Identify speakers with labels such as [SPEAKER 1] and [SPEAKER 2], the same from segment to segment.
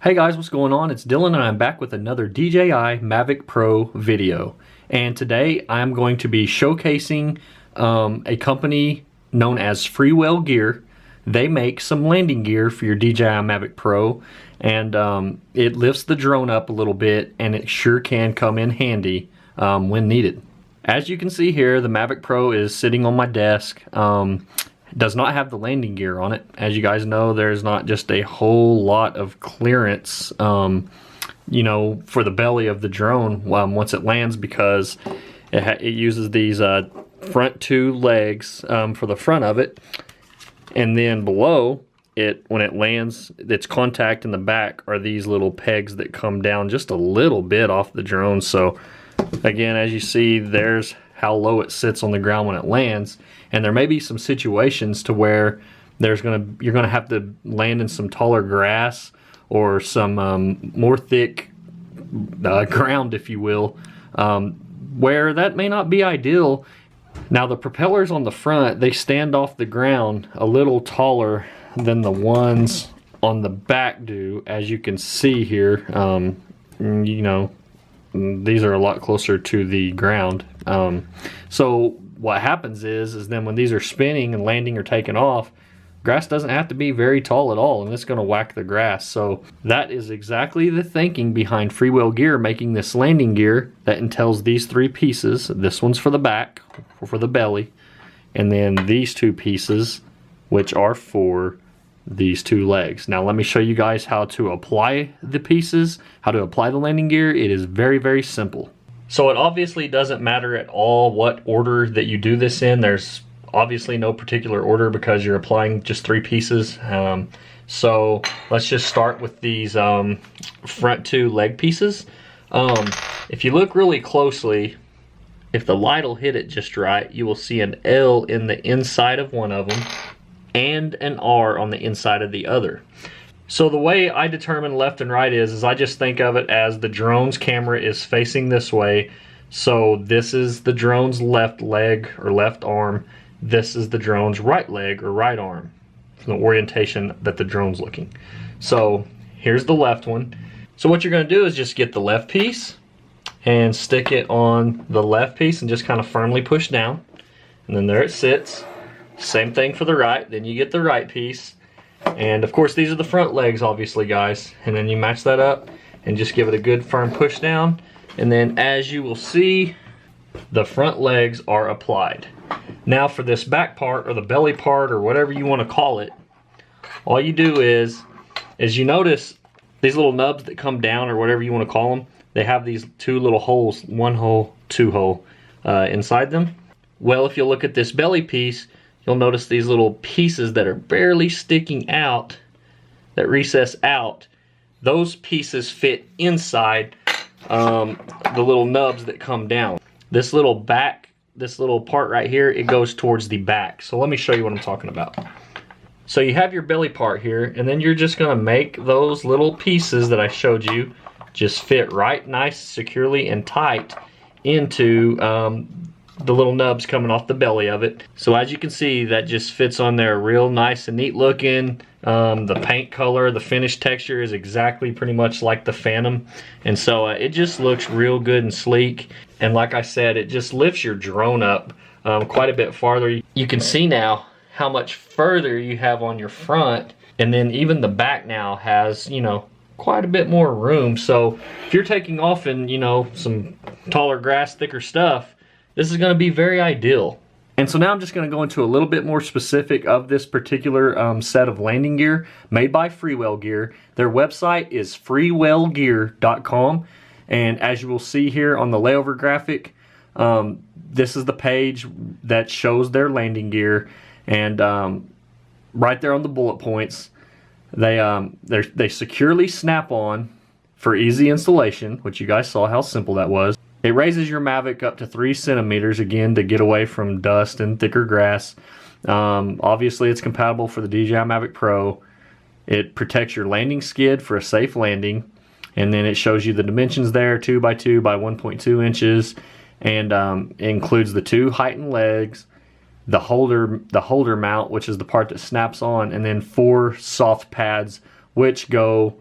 [SPEAKER 1] Hey guys, what's going on? It's Dylan and I'm back with another DJI Mavic Pro video. And today I'm going to be showcasing a company known as Freewell Gear. They make some landing gear for your DJI Mavic Pro, and it lifts the drone up a little bit, and it sure can come in handy when needed. As you can see here, the Mavic Pro is sitting on my desk. Does not have the landing gear on it. As you guys know, there's not just a whole lot of clearance, you know, for the belly of the drone once it lands, because it uses these front two legs for the front of it, and then below it, when it lands, its contact in the back are these little pegs that come down just a little bit off the drone. So again, as you see, there's how low it sits on the ground when it lands. And there may be some situations to where you're gonna have to land in some taller grass or some more thick ground, if you will, where that may not be ideal. Now the propellers on the front, they stand off the ground a little taller than the ones on the back do, as you can see here. You know, these are a lot closer to the ground. So what happens is then when these are spinning and landing or taking off, grass doesn't have to be very tall at all, and it's going to whack the grass. So that is exactly the thinking behind Freewell Gear making this landing gear that entails these three pieces. This one's for the back, for the belly, and then these two pieces, which are for these two legs. Now let me show you guys how to apply the pieces, how to apply the landing gear. It is very, very simple. So it obviously doesn't matter at all what order that you do this in. There's obviously no particular order because you're applying just three pieces. So let's just start with these front two leg pieces. If you look really closely, if the light will hit it just right, you will see an L in the inside of one of them and an R on the inside of the other. So the way I determine left and right is I just think of it as the drone's camera is facing this way. So this is the drone's left leg or left arm. This is the drone's right leg or right arm from the orientation that the drone's looking. So here's the left one. So what you're going to do is just get the left piece and stick it on the left piece and just kind of firmly push down. And then there it sits. Same thing for the right. Then you get the right piece. And of course these are the front legs, obviously, guys, and then you match that up and just give it a good firm push down, and then as you will see, the front legs are applied. Now for this back part, or the belly part, or whatever you want to call it, all you do is you notice these little nubs that come down, or whatever you want to call them, they have these two little holes, one hole, two hole inside them. Well, if you look at this belly piece, you'll notice these little pieces that are barely sticking out, that recess out. Those pieces fit inside the little nubs that come down. This little part right here, it goes towards the back. So let me show you what I'm talking about. So you have your belly part here, and then you're just gonna make those little pieces that I showed you just fit right nice, securely, and tight into the little nubs coming off the belly of it. So as you can see, that just fits on there real nice and neat looking. The paint color, the finish texture is exactly pretty much like the Phantom, and so it just looks real good and sleek. And like I said, it just lifts your drone up quite a bit farther. You can see now how much further you have on your front, and then even the back now has, you know, quite a bit more room. So if you're taking off in, you know, some taller grass, thicker stuff, this is going to be very ideal. And so now I'm just going to go into a little bit more specific of this particular set of landing gear made by Freewell Gear. Their website is freewellgear.com, and as you will see here on the layover graphic, this is the page that shows their landing gear, and right there on the bullet points, they securely snap on for easy installation, which you guys saw how simple that was. It raises your Mavic up to 3 centimeters, again, to get away from dust and thicker grass. Obviously, it's compatible for the DJI Mavic Pro. It protects your landing skid for a safe landing. And then it shows you the dimensions there, 2 by 2 by 1.2 inches. And it includes the 2 heightened legs, the holder mount, which is the part that snaps on, and then 4 soft pads, which go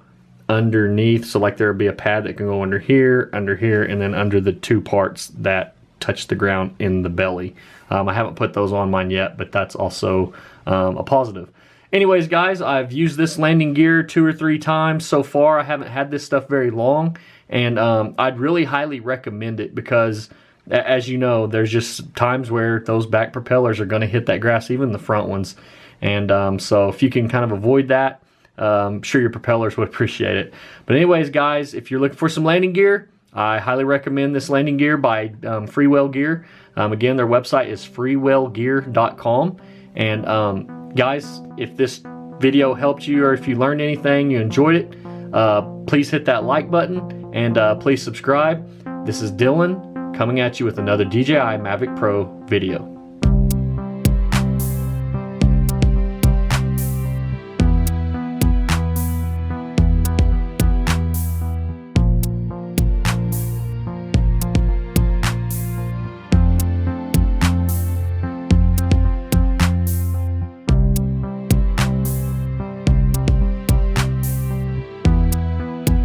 [SPEAKER 1] underneath. So like there would be a pad that can go under here, and then under the two parts that touch the ground in the belly. I haven't put those on mine yet, but that's also a positive. Anyways, guys, I've used this landing gear 2 or 3 times so far. I haven't had this stuff very long, and I'd really highly recommend it because, as you know, there's just times where those back propellers are going to hit that grass, even the front ones. And so if you can kind of avoid that, I'm sure your propellers would appreciate it. But anyways, guys, if you're looking for some landing gear, I highly recommend this landing gear by Freewell Gear. Again, their website is freewellgear.com. And guys, if this video helped you or if you learned anything, you enjoyed it, please hit that like button and please subscribe. This is Dylan coming at you with another DJI Mavic Pro video.